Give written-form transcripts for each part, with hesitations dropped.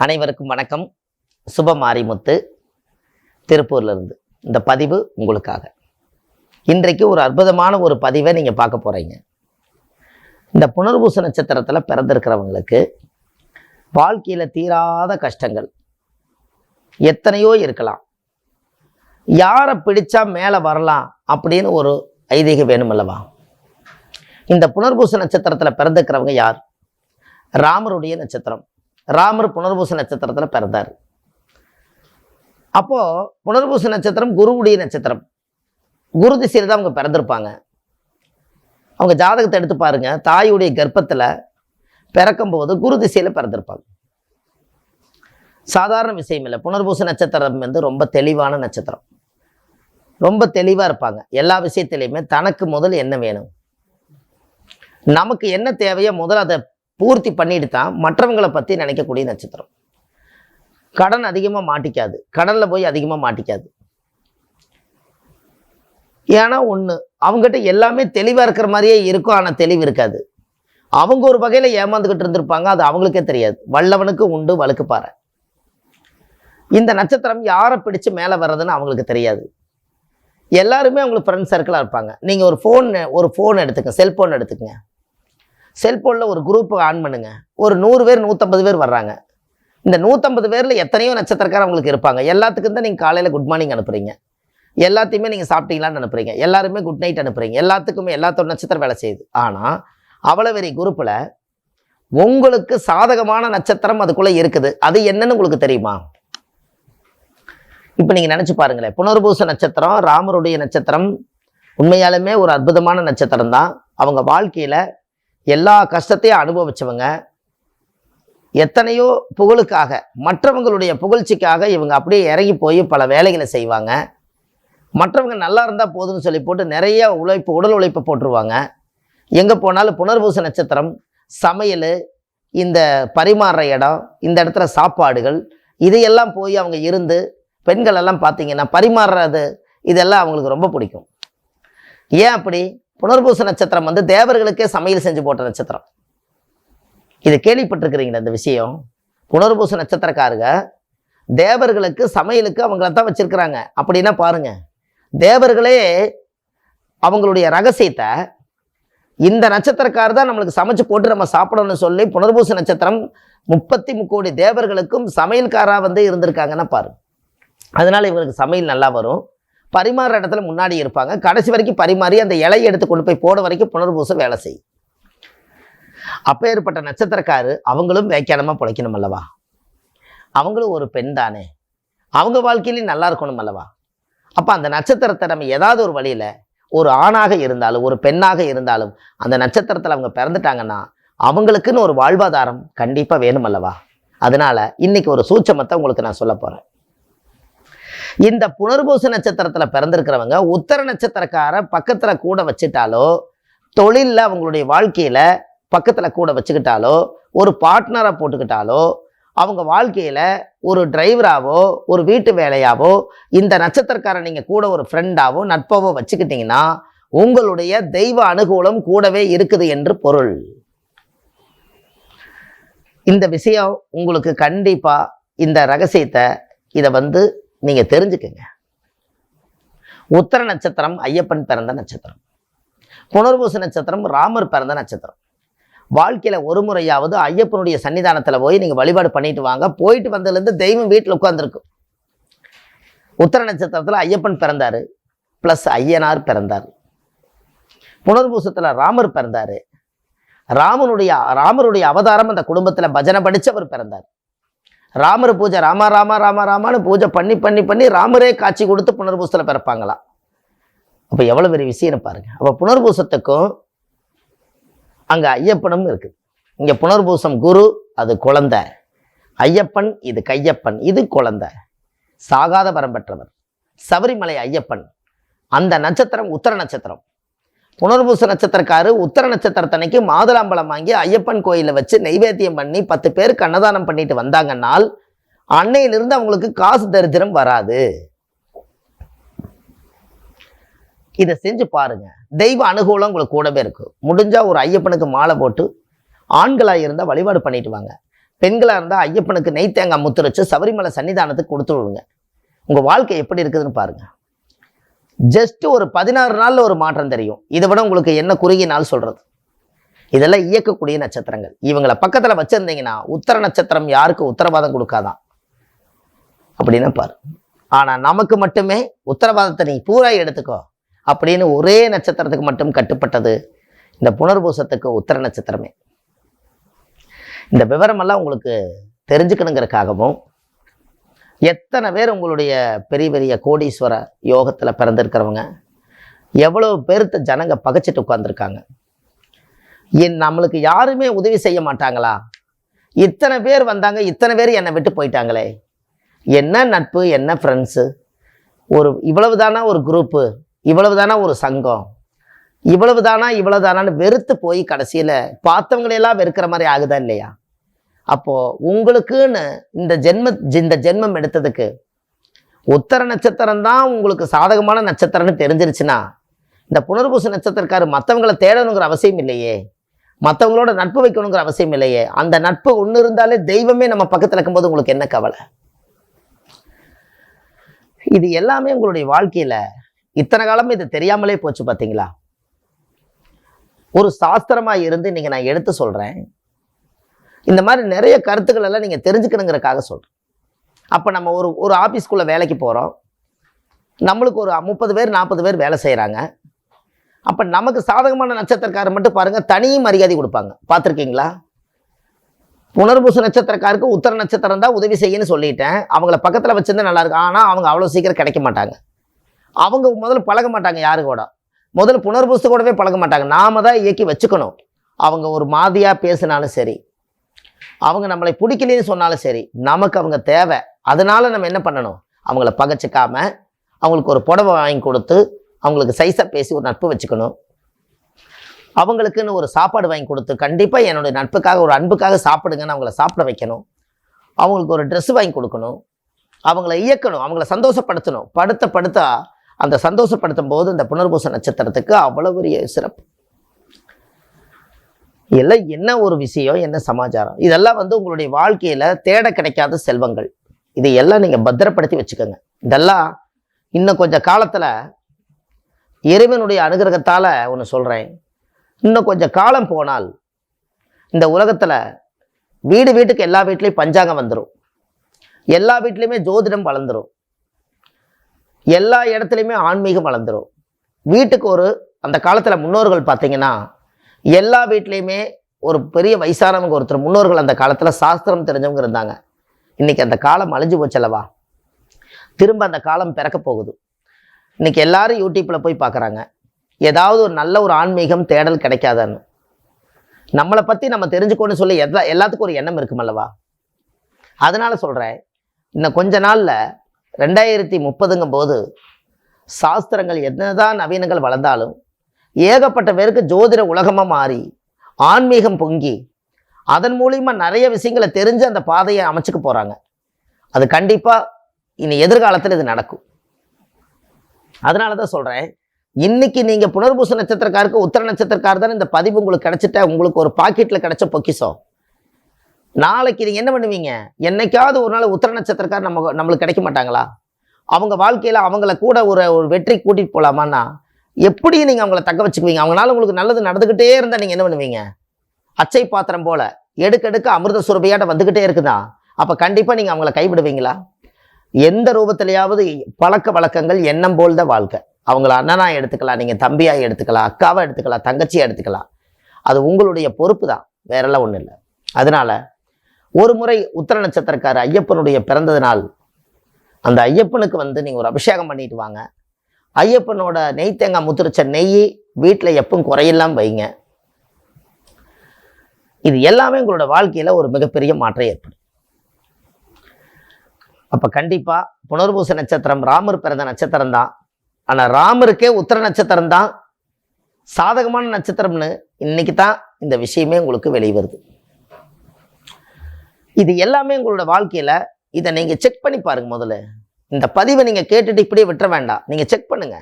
அனைவருக்கும் வணக்கம். சுப மாரிமுத்து திருப்பூர்லேருந்து இந்த பதிவு உங்களுக்காக. இன்றைக்கு ஒரு அற்புதமான ஒரு பதிவை நீங்கள் பார்க்க போகிறீங்க. இந்த புனர்பூச நட்சத்திரத்தில் பிறந்திருக்கிறவங்களுக்கு வாழ்க்கையில் தீராத கஷ்டங்கள் எத்தனையோ இருக்கலாம். யாரை பிடிச்சா மேலே வரலாம் அப்படின்னு ஒரு ஐதீகம் வேணுமல்லவா? இந்த புனர்பூச நட்சத்திரத்தில் பிறந்திருக்கிறவங்க யார்? ராமருடைய நட்சத்திரம். ராமர் புனர்பூச நட்சத்திரத்தில் பிறந்தார். அப்போ புனர்பூச நட்சத்திரம் குருவுடைய நட்சத்திரம். குரு திசையில் தான் அவங்க பிறந்திருப்பாங்க. அவங்க ஜாதகத்தை எடுத்து பாருங்க. தாயுடைய கர்ப்பத்தில் பிறக்கும்போது குரு திசையில் பிறந்திருப்பாங்க. சாதாரண விஷயம் இல்லை. புனர்பூச நட்சத்திரம் வந்து ரொம்ப தெளிவான நட்சத்திரம். ரொம்ப தெளிவாக இருப்பாங்க. எல்லா விஷயத்திலையுமே தனக்கு முதல் என்ன வேணும், நமக்கு என்ன தேவையோ முதல் அதை பூர்த்தி பண்ணிட்டு தான் மற்றவங்களை பற்றி நினைக்கக்கூடிய நட்சத்திரம். கடன் அதிகமாக மாட்டிக்காது, கடனில் போய் அதிகமாக மாட்டிக்காது. ஏன்னா ஒன்று, அவங்ககிட்ட எல்லாமே தெளிவாக இருக்கிற மாதிரியே இருக்கும், ஆனால் தெளிவு இருக்காது. அவங்க ஒரு வகையில் ஏமாந்துக்கிட்டு இருந்திருப்பாங்க, அது அவங்களுக்கே தெரியாது. வல்லவனுக்கு உண்டு வழுக்கு பாறை. இந்த நட்சத்திரம் யாரை பிடிச்சு மேலே வர்றதுன்னு அவங்களுக்கு தெரியாது. எல்லாருமே அவங்களுக்கு ஃப்ரெண்ட் சர்க்கிளாக இருப்பாங்க. நீங்கள் ஒரு ஃபோன் எடுத்துக்கங்க, செல்ஃபோன் எடுத்துக்கங்க. செல்ஃபோனில் ஒரு குரூப் ஆன் பண்ணுங்க. ஒரு 100 பேர் 150 பேர் வர்றாங்க. இந்த 150 பேரில் எத்தனையோ நட்சத்திரக்காரர் அவங்களுக்கு இருப்பாங்க. எல்லாத்துக்கும் தான் நீங்கள் காலையில் குட் மார்னிங் அனுப்புகிறீங்க, எல்லாத்தையுமே நீங்கள் சாப்பிட்டீங்களான்னு அனுப்புகிறீங்க, எல்லாருமே குட் நைட் அனுப்புகிறீங்க. எல்லாத்துக்குமே எல்லாத்தோட நட்சத்திரம் வேலை செய்யுது. ஆனால் அவ்வளோ பெரிய குரூப்பில் உங்களுக்கு சாதகமான நட்சத்திரம் அதுக்குள்ளே இருக்குது. அது என்னன்னு உங்களுக்கு தெரியுமா? இப்போ நீங்கள் நினச்சி பாருங்களேன். புனர்பூச நட்சத்திரம் ராமருடைய நட்சத்திரம் உண்மையாலுமே ஒரு அற்புதமான நட்சத்திரம் தான். அவங்க வாழ்க்கையில் எல்லா கஷ்டத்தையும் அனுபவிச்சவங்க. எத்தனையோ புகழுக்காக, மற்றவங்களுடைய புகழ்ச்சிக்காக இவங்க அப்படியே இறங்கி போய் பல வேலைகளை செய்வாங்க. மற்றவங்க நல்லா இருந்தால் போதும்னு சொல்லி போட்டு நிறைய உடல் உழைப்பை போட்டுருவாங்க. எங்கே போனாலும் புனர்பூச நட்சத்திரம் சமையல், இந்த பரிமாறுற இடம், இந்த இடத்துல சாப்பாடுகள், இதையெல்லாம் போய் அவங்க இருந்து பெண்கள் எல்லாம் பார்த்தீங்கன்னா பரிமாறுறது இதெல்லாம் அவங்களுக்கு ரொம்ப பிடிக்கும். ஏன் அப்படி? புனர்பூச நட்சத்திரம் வந்து தேவர்களுக்கே சமையல் செஞ்சு போட்ட நட்சத்திரம். இது கேள்விப்பட்டிருக்கிறீங்களா இந்த விஷயம்? புனர்பூச நட்சத்திரக்காரங்க தேவர்களுக்கு சமையலுக்கு அவங்கள தான் வச்சிருக்கிறாங்க. அப்படின்னா பாருங்க, தேவர்களே அவங்களுடைய ரகசியத்தை இந்த நட்சத்திரக்காரர் தான் நம்மளுக்கு சமைச்சு போட்டு நம்ம சாப்பிடணும்னு சொல்லி புனர்பூச நட்சத்திரம் 33 கோடி தேவர்களுக்கும் சமையல்காராக வந்து இருந்திருக்காங்கன்னா பாரு. அதனால இவங்களுக்கு சமையல் நல்லா வரும். பரிமாறுற இடத்துல முன்னாடி இருப்பாங்க. கடைசி வரைக்கும் பரிமாறி அந்த இலையை எடுத்து கொண்டு போய் போட வரைக்கும் புனர்பூசம் வேலை செய்யும். அப்பேற்பட்ட நட்சத்திரக்காரு அவங்களும் வியாக்கியானமாக பிழைக்கணும் அல்லவா? அவங்களும் ஒரு பெண் தானே, அவங்க வாழ்க்கையிலையும் நல்லா இருக்கணும் அல்லவா? அப்போ அந்த நட்சத்திரத்தை நம்ம ஏதாவது ஒரு வழியில், ஒரு ஆணாக இருந்தாலும் ஒரு பெண்ணாக இருந்தாலும் அந்த நட்சத்திரத்தில் அவங்க பிறந்துட்டாங்கன்னா அவங்களுக்குன்னு ஒரு வாழ்வாதாரம் கண்டிப்பாக வேணும் அல்லவா? அதனால இன்னைக்கு ஒரு சூட்சமத்தை உங்களுக்கு நான் சொல்ல போகிறேன். இந்த புனர்பூச நட்சத்திரத்தில் பிறந்திருக்கிறவங்க உத்தர நட்சத்திரக்கார பக்கத்தில் கூட வச்சுட்டாலோ, தொழிலில் அவங்களுடைய வாழ்க்கையில் பக்கத்தில் கூட வச்சுக்கிட்டாலோ, ஒரு பார்ட்னரை போட்டுக்கிட்டாலோ, அவங்க வாழ்க்கையில் ஒரு டிரைவராகவோ ஒரு வீட்டு வேலையாவோ இந்த நட்சத்திரக்காரன் நீங்கள் கூட ஒரு ஃப்ரெண்டாவோ நட்பாவோ வச்சுக்கிட்டிங்கன்னா உங்களுடைய தெய்வ அனுகூலம் கூடவே இருக்குது என்று பொருள். இந்த விஷயம் உங்களுக்கு கண்டிப்பாக இந்த ரகசியத்தை இதை வந்து நீங்கள் தெரிஞ்சுக்கங்க. உத்தர நட்சத்திரம் ஐயப்பன் பிறந்த நட்சத்திரம். புனர்பூச நட்சத்திரம் ராமர் பிறந்த நட்சத்திரம். வாழ்க்கையில் ஒரு முறையாவது ஐயப்பனுடைய சன்னிதானத்தில் போய் நீங்கள் வழிபாடு பண்ணிட்டு வாங்க. போயிட்டு வந்ததுலேருந்து தெய்வம் வீட்டில் உட்காந்துருக்கும். உத்தர நட்சத்திரத்தில் ஐயப்பன் பிறந்தார், ப்ளஸ் ஐயனார் பிறந்தார். புனர்பூசத்தில் ராமர் பிறந்தார். ராமருடைய அவதாரம் அந்த குடும்பத்தில் பஜனை படித்தவர் பிறந்தார். ராமர் பூஜை ராமா ராமா ராமா ராமான்னு பூஜை பண்ணி பண்ணி பண்ணி ராமரே காட்சி கொடுத்து புனர்பூசத்தில் பிறப்பாங்களாம். அப்போ எவ்வளோ பெரிய விஷயம்னு பாருங்க. அப்போ புனர்பூசத்துக்கும் அங்கே ஐயப்பனும் இருக்குது. இங்கே புனர்பூசம் குரு, அது குழந்தை. ஐயப்பன் இது கையப்பன், இது குழந்தை. சாகாத வரம் பெற்றவர் சபரிமலை ஐயப்பன். அந்த நட்சத்திரம் உத்தர நட்சத்திரம். புனர்பூச நட்சத்திரக்காரு உத்தர நட்சத்திரத்தன்னைக்கு மாதுளம்பழம் வாங்கி ஐயப்பன் கோயிலில் வச்சு நைவேத்தியம் பண்ணி 10 பேருக்கு அன்னதானம் பண்ணிட்டு வந்தாங்கன்னால் அன்னையிலிருந்து அவங்களுக்கு காசு தரித்திரம் வராது. இதை செஞ்சு பாருங்க. தெய்வ அனுகூலம் உங்களுக்கு கூடவே இருக்கும். முடிஞ்சா ஒரு ஐயப்பனுக்கு மாலை போட்டு ஆண்களாக இருந்தால் வழிபாடு பண்ணிட்டு வாங்க. பெண்களா இருந்தா ஐயப்பனுக்கு நெய் தேங்காய் முத்திரைச்சு சபரிமலை சன்னிதானத்துக்கு கொடுத்து விடுங்க. உங்க வாழ்க்கை எப்படி இருக்குதுன்னு பாருங்க. ஜஸ்ட் ஒரு 16 நாள்ல ஒரு மாற்றம் தெரியும். இதை விட உங்களுக்கு என்ன குறுகிய நாள் சொல்றது? இதெல்லாம் இயக்கக்கூடிய நட்சத்திரங்கள். இவங்களை பக்கத்துல வச்சிருந்தீங்கன்னா உத்தர நட்சத்திரம் யாருக்கு உத்தரவாதம் கொடுக்காதான் அப்படின்னு பாரு. ஆனா நமக்கு மட்டுமே உத்தரவாதத்தை நீ பூரா எடுத்துக்கோ அப்படின்னு ஒரே நட்சத்திரத்துக்கு மட்டும் கட்டுப்பட்டது இந்த புனர்பூசத்துக்கு உத்தர நட்சத்திரமே. இந்த விவரமெல்லாம் உங்களுக்கு தெரிஞ்சுக்கணுங்கிறதுக்காகவும், எத்தனை பேர் உங்களுடைய பெரிய பெரிய கோடீஸ்வர யோகத்தில் பிறந்திருக்கிறவங்க, எவ்வளவு பேர்த்த ஜனங்க பகைச்சிட்டு உட்கார்ந்துருக்காங்க, நம்மளுக்கு யாருமே உதவி செய்ய மாட்டாங்களா, இத்தனை பேர் வந்தாங்க, இத்தனை பேர் என்னை விட்டு போயிட்டாங்களே, என்ன நட்பு, என்ன ஃப்ரெண்ட்ஸு, இவ்வளவுதானா ஒரு குரூப்பு, இவ்வளவுதானா ஒரு சங்கம், இவ்வளவுதானான்னு வெறுத்து போய் கடைசியில் பார்த்தவங்களையெல்லாம் வெறுக்கிற மாதிரி ஆகுதா இல்லையா? அப்போ உங்களுக்குன்னு இந்த ஜென்மம் எடுத்ததுக்கு உத்தர நட்சத்திரம் தான் உங்களுக்கு சாதகமான நட்சத்திரம்னு தெரிஞ்சிருச்சுன்னா, இந்த புனர்பூச நட்சத்திரக்காரு மற்றவங்களை தேடணுங்கிற அவசியம் இல்லையே, மற்றவங்களோட நட்பு வைக்கணுங்கிற அவசியம் இல்லையே. அந்த நட்பு ஒன்று இருந்தாலே தெய்வமே நம்ம பக்கத்தில் இருக்கும்போது உங்களுக்கு என்ன கவலை? இது எல்லாமே உங்களுடைய வாழ்க்கையில இத்தனை காலமும் இது தெரியாமலே போச்சு பார்த்தீங்களா? ஒரு சாஸ்திரமா இருந்து நீங்க நான் எடுத்து சொல்றேன். இந்த மாதிரி நிறைய கருத்துக்கள் எல்லாம் நீங்க தெரிஞ்சுக்கணுங்கிறதுக்காக சொல்றேன். அப்ப நம்ம ஒரு ஆபீஸ்க்குள்ள வேலைக்கு போறோம். நம்மளுக்கு ஒரு 30 பேர் 40 பேர் வேலை செய்யறாங்க. அப்ப நமக்கு சாதகமான நட்சத்திரக்காரர் மட்டும் பாருங்க, தனி மரியாதை கொடுப்பாங்க. பார்த்துருக்கீங்களா? புனர்பூச நட்சத்திரக்காருக்கு உத்தர நட்சத்திரம் தான் உதவி செய்யன்னு சொல்லிட்டேன். அவங்கள பக்கத்துல வச்சிருந்தா நல்லா இருக்கும். ஆனா அவங்க அவ்வளவு சீக்கிரம் கிடைக்க மாட்டாங்க. அவங்க முதல்ல பழக மாட்டாங்க, யாரு கூட முதல்ல புனர்பூச கூடவே பழக மாட்டாங்க. நாம தான் இயக்கி வச்சுக்கணும். அவங்க ஒரு மாதிரியா பேசினாலும் சரி, அவங்க நம்மளை பிடிக்கலன்னு சொன்னாலும் சரி, நமக்கு அவங்க தேவை. அதனால நம்ம என்ன பண்ணணும்? அவங்கள பகைச்சிக்காம அவங்களுக்கு ஒரு புடவை வாங்கி கொடுத்து அவங்களுக்கு சைஸா பேசி ஒரு நட்பு வச்சுக்கணும். அவங்களுக்குன்னு ஒரு சாப்பாடு வாங்கி கொடுத்து கண்டிப்பாக என்னுடைய நட்புக்காக ஒரு அன்புக்காக சாப்பிடுங்கன்னு அவங்கள சாப்பிட வைக்கணும். அவங்களுக்கு ஒரு ட்ரெஸ் வாங்கி கொடுக்கணும். அவங்கள இயக்கணும், அவங்கள சந்தோஷப்படுத்தணும். படுத்த அந்த சந்தோஷப்படுத்தும் போது இந்த புனர்பூச நட்சத்திரத்துக்கு அவ்வளவு பெரிய சிறப்பு. எல்லாம் என்ன ஒரு விஷயம், என்ன சமாச்சாரம், இதெல்லாம் உங்களுடைய வாழ்க்கையில தேட கிடைக்காத செல்வங்கள். இதையெல்லாம் நீங்க பத்திரப்படுத்தி வச்சுக்கோங்க. இதெல்லாம் இன்னும் கொஞ்சம் காலத்துல இறைவனுடைய அனுகிரகத்தால ஒன்று சொல்றேன், இன்னும் கொஞ்சம் காலம் போனால் இந்த உலகத்துல வீட்டுக்கு எல்லா வீட்லையும் பஞ்சாங்கம் வந்துடும். எல்லா வீட்லையுமே ஜோதிடம் வளர்ந்துடும். எல்லா இடத்துலையுமே ஆன்மீகம் வளர்ந்துடும். வீட்டுக்கு அந்த காலத்துல முன்னோர்கள் பார்த்தீங்கன்னா எல்லா வீட்லையுமே ஒரு பெரிய வயசானவங்க ஒருத்தர் முன்னோர்கள் அந்த காலத்துல சாஸ்திரம் தெரிஞ்சவங்க இருந்தாங்க. இன்னைக்கு அந்த காலம் அழிஞ்சு போச்சல்லவா? திரும்ப அந்த காலம் பிறக்க போகுது. இன்னைக்கு எல்லாரும் யூடியூப்ல போய் பார்க்குறாங்க, ஏதாவது ஒரு நல்ல ஒரு ஆன்மீகம் தேடல் கிடைக்காதான்னு. நம்மளை பற்றி நம்ம தெரிஞ்சுக்கணும்னு சொல்லி எல்லாத்துக்கும் ஒரு எண்ணம் இருக்குமல்லவா? அதனால சொல்கிறேன், இன்னும் கொஞ்ச நாளில் 2030ங்கும் போது சாஸ்திரங்கள் என்னதான் நவீனங்கள் வளர்ந்தாலும் ஏகப்பட்ட பேருக்கு ஜோதிட உலகமாக மாறி ஆன்மீகம் பொங்கி அதன் மூலிமா நிறைய விஷயங்களை தெரிஞ்சு அந்த பாதையை அமைச்சுக்க போகிறாங்க. அது கண்டிப்பாக இனி எதிர்காலத்தில் இது நடக்கும். அதனால தான் சொல்கிறேன், இன்னைக்கு நீங்கள் புனர்பூச நட்சத்திரக்காருக்கு உத்தர நட்சத்திரக்கார் தான் இந்த பதிவு உங்களுக்கு கிடைச்சிட்ட உங்களுக்கு ஒரு பாக்கெட்டில் கிடைச்ச பொக்கிஷம். நாளைக்கு நீங்கள் என்ன பண்ணுவீங்க? என்னைக்காவது ஒரு நாள் உத்தர நட்சத்திரக்கார் நம்மளுக்கு கிடைக்க மாட்டாங்களா? அவங்க வாழ்க்கையில் அவங்கள கூட ஒரு வெற்றி கூட்டிகிட்டு போகலாமான்னா எப்படி நீங்கள் அவங்கள தக்க வச்சுக்குவீங்க? அவங்களால உங்களுக்கு நல்லது நடந்துக்கிட்டே இருந்தால் நீங்கள் என்ன பண்ணுவீங்க? அச்சை பாத்திரம் போல எடுக்க அமிர்த சுரபியாட்ட வந்துக்கிட்டே இருக்குதா? அப்போ கண்டிப்பாக நீங்கள் அவங்கள கைவிடுவீங்களா? எந்த ரூபத்திலேயாவது பழக்க வழக்கங்கள் எண்ணம் போல் தான் வாழ்க்கை. அவங்கள அண்ணனாக எடுத்துக்கலாம், நீங்கள் தம்பியாக எடுத்துக்கலாம், அக்காவை எடுத்துக்கலாம், தங்கச்சியாக எடுத்துக்கலாம். அது உங்களுடைய பொறுப்பு தான், வேறெல்லாம் ஒன்றும் இல்லை. அதனால ஒரு முறை உத்தர நட்சத்திரக்கார ஐயப்பனுடைய பிறந்தது நாள், அந்த ஐயப்பனுக்கு நீங்கள் ஒரு அபிஷேகம் பண்ணிட்டு வாங்க. ஐயப்பனோட நெய் தேங்காய் முத்திரிச்ச நெய் வீட்டில் எப்பவும் குறையெல்லாம் வைங்க. இது எல்லாமே உங்களோட வாழ்க்கையில் ஒரு மிகப்பெரிய மாற்றம் ஏற்படும். அப்போ கண்டிப்பாக புனர்பூச நட்சத்திரம் ராமர் பிறந்த நட்சத்திரம் தான். ஆனால் ராமருக்கே உத்தர நட்சத்திரம் தான் சாதகமான நட்சத்திரம்னு இன்னைக்கு தான் இந்த விஷயமே உங்களுக்கு வெளியே வருது. இது எல்லாமே உங்களோட வாழ்க்கையில் இதை நீங்கள் செக் பண்ணி பாருங்க. முதல்ல இந்த பதிவை நீங்கள் கேட்டுட்டு இப்படியே விட்டுற வேண்டாம், நீங்கள் செக் பண்ணுங்க.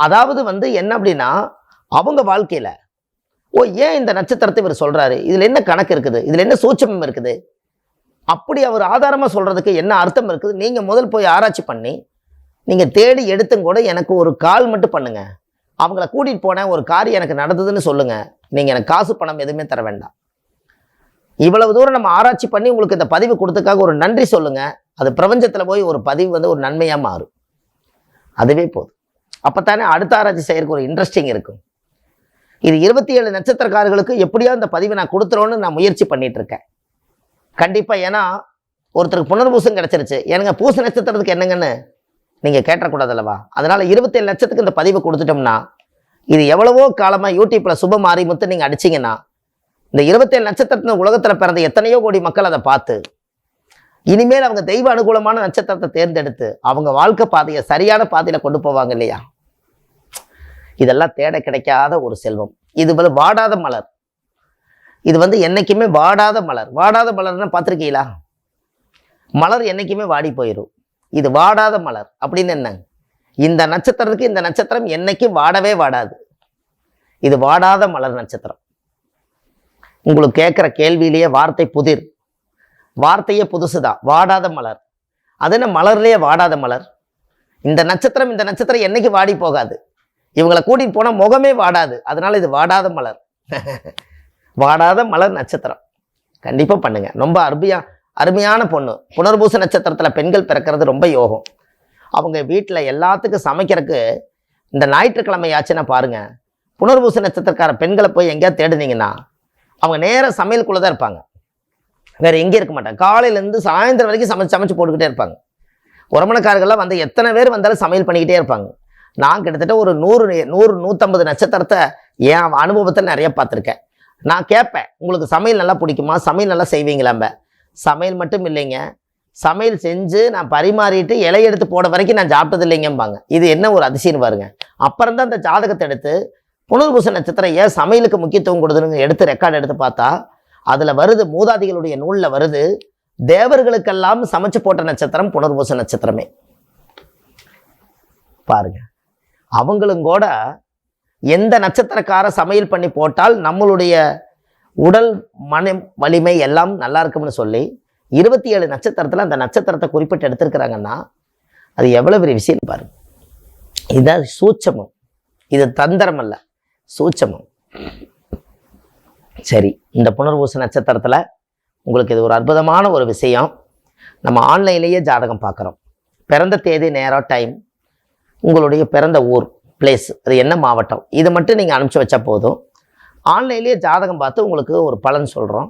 அதாவது என்ன அப்படின்னா, அவங்க வாழ்க்கையில் ஏன் இந்த நட்சத்திரத்தை இவர் சொல்றாரு, இதுல என்ன கணக்கு இருக்குது, இதுல என்ன சூட்சமம் இருக்குது, அப்படி அவர் ஆதாரமா சொல்றதுக்கு என்ன அர்த்தம் இருக்குது, நீங்க முதல் போய் ஆராய்ச்சி பண்ணி நீங்க தேடி எடுத்தும் கூட எனக்கு ஒரு கால் மட்டும் பண்ணுங்க. அவங்கள கூட்டிட்டு போனேன், ஒரு காரியம் எனக்கு நடந்ததுன்னு சொல்லுங்க. நீங்க எனக்கு காசு பணம் எதுவுமே தர வேண்டாம். இவ்வளவு தூரம் நம்ம ஆராய்ச்சி பண்ணி உங்களுக்கு இந்த பதிவு கொடுத்ததுக்காக ஒரு நன்றி சொல்லுங்க. அது பிரபஞ்சத்துல போய் ஒரு பதிவு ஒரு நன்மையா மாறும். அதுவே போதும். அப்பத்தானே அடுத்த ஆராய்ச்சி செய்யறதுக்கு ஒரு இன்ட்ரெஸ்டிங் இருக்கும். இது 27 நட்சத்திரக்காரர்களுக்கு எப்படியோ இந்த பதிவை நான் கொடுத்துருவோன்னு நான் முயற்சி பண்ணிட்டு இருக்கேன். கண்டிப்பா. ஏன்னா ஒருத்தருக்கு புனர்பூசம் கிடைச்சிருச்சு, எனக்கு பூச நட்சத்திரத்துக்கு என்னங்கன்னு நீங்க கேட்டக்கூடாது அல்லவா? அதனால 27 லட்சத்துக்கு இந்த பதிவை கொடுத்துட்டோம்னா, இது எவ்வளவோ காலமா யூடியூப்ல சுப மாரிமுத்து நீங்க அடிச்சீங்கன்னா, இந்த 27 நட்சத்திரத்தின் உலகத்துல பிறந்த எத்தனையோ கோடி மக்கள் அதை பார்த்து இனிமேல் அவங்க தெய்வ அனுகூலமான நட்சத்திரத்தை தேர்ந்தெடுத்து அவங்க வாழ்க்கை பாதையை சரியான பாதையில கொண்டு போவாங்க இல்லையா? இதெல்லாம் தேட கிடைக்காத ஒரு செல்வம். இது வாடாத மலர். இது என்னைக்குமே வாடாத மலர். வாடாத மலர்னா பார்த்துருக்கீங்களா? மலர் என்னைக்குமே வாடி போயிடும். இது வாடாத மலர் அப்படின்னு என்ன? இந்த நட்சத்திரத்துக்கு இந்த நட்சத்திரம் என்னைக்கும் வாடவே வாடாது. இது வாடாத மலர் நட்சத்திரம். உங்களுக்கு கேட்குற கேள்வியிலேயே வார்த்தை புதிர், வார்த்தையே புதுசுதான். வாடாத மலர். அது என்ன மலர்லேயே வாடாத மலர்? இந்த நட்சத்திரம் என்னைக்கு வாடி போகாது. இவங்களை கூட்டிட்டு போனால் முகமே வாடாது. அதனால இது வாடாத மலர். வாடாத மலர் நட்சத்திரம் கண்டிப்பாக பண்ணுங்க. ரொம்ப அருமையான பொண்ணு. புனர்பூச நட்சத்திரத்தில் பெண்கள் பிறக்கிறது ரொம்ப யோகம். அவங்க வீட்டில் எல்லாத்துக்கும் சமைக்கிறதுக்கு இந்த ஞாயிற்றுக்கிழமை ஆச்சுன்னா பாருங்க, புனர்பூச நட்சத்திரக்கார பெண்களை போய் எங்கேயாவது தேடுனீங்கன்னா அவங்க நேராக சமையலுக்குள்ளே தான் இருப்பாங்க. வேற எங்கேயும் இருக்க மாட்டாங்க. காலையிலேருந்து சாயந்தரம் வரைக்கும் சமைச்சு போட்டுக்கிட்டே இருப்பாங்க. உறமணக்காரர்கள்லாம் எத்தனை பேர் வந்தாலும் சமையல் பண்ணிக்கிட்டே இருப்பாங்க. நான் கிட்டத்தட்ட ஒரு 100-150 நட்சத்திரத்தை என் அனுபவத்தில் நிறைய பார்த்துருக்கேன். நான் கேட்பேன், உங்களுக்கு சமையல் நல்லா பிடிக்குமா, சமையல் நல்லா செய்வீங்களாம்ப. சமையல் மட்டும் இல்லைங்க, சமையல் செஞ்சு நான் பரிமாறிட்டு இலை எடுத்து போட வரைக்கும் நான் சாப்பிட்டது இல்லைங்கம்பாங்க. இது என்ன ஒரு அதிசயம் பாருங்க. அப்புறம் தான் அந்த ஜாதகத்தை எடுத்து புனர்பூச நட்சத்திரம் ஏன் சமையலுக்கு முக்கியத்துவம் கொடுதுன்னு எடுத்து ரெக்கார்டு எடுத்து பார்த்தா அதில் வருது, மூதாதிகளுடைய நூலில் வருது, தேவர்களுக்கெல்லாம் சமைச்சு போட்ட நட்சத்திரம் புனர்பூச நட்சத்திரமே. பாருங்க, அவங்களும் கூட எந்த நட்சத்திரக்கார சமையல் பண்ணி போட்டால் நம்மளுடைய உடல் மன வலிமை எல்லாம் நல்லா இருக்கும்னு சொல்லி 27 நட்சத்திரத்தில் அந்த நட்சத்திரத்தை குறிப்பிட்டு எடுத்திருக்கிறாங்கன்னா அது எவ்வளோ பெரிய விஷயம் பாருங்க. இதுதான் சூட்சமம். இது தந்திரம் அல்ல, சூட்சமம். சரி, இந்த புனர்பூச நட்சத்திரத்தில் உங்களுக்கு இது ஒரு அற்புதமான ஒரு விஷயம். நம்ம ஆன்லைன்லேயே ஜாதகம் பார்க்குறோம். பிறந்த தேதி, நேரம், டைம், உங்களுடைய பிறந்த ஊர், பிளேஸ், அது என்ன மாவட்டம், இது மட்டும் நீங்கள் அனுப்பிச்சி வச்சா போதும். ஆன்லைன்லேயே ஜாதகம் பார்த்து உங்களுக்கு ஒரு பலன் சொல்கிறோம்.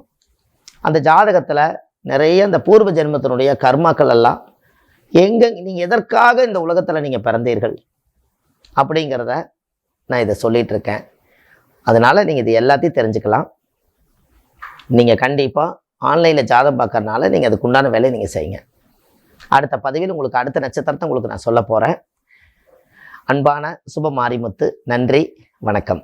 அந்த ஜாதகத்தில் நிறைய அந்த பூர்வ ஜென்மத்தினுடைய கர்மாக்கள் எல்லாம் நீங்கள் எதற்காக இந்த உலகத்தில் நீங்கள் பிறந்தீர்கள் அப்படிங்கிறத நான் இதை சொல்லிகிட்டு இருக்கேன். அதனால் நீங்கள் இது எல்லாத்தையும் தெரிஞ்சுக்கலாம். நீங்கள் கண்டிப்பாக ஆன்லைனில் ஜாதகம் பார்க்கறதுனால நீங்கள் அதுக்குண்டான வேலையை நீங்கள் செய்யுங்க. அடுத்த பதிவில் உங்களுக்கு அடுத்த நட்சத்திரத்தை உங்களுக்கு நான் சொல்ல போகிறேன். அன்பான சுப மாரிமுத்து, நன்றி, வணக்கம்.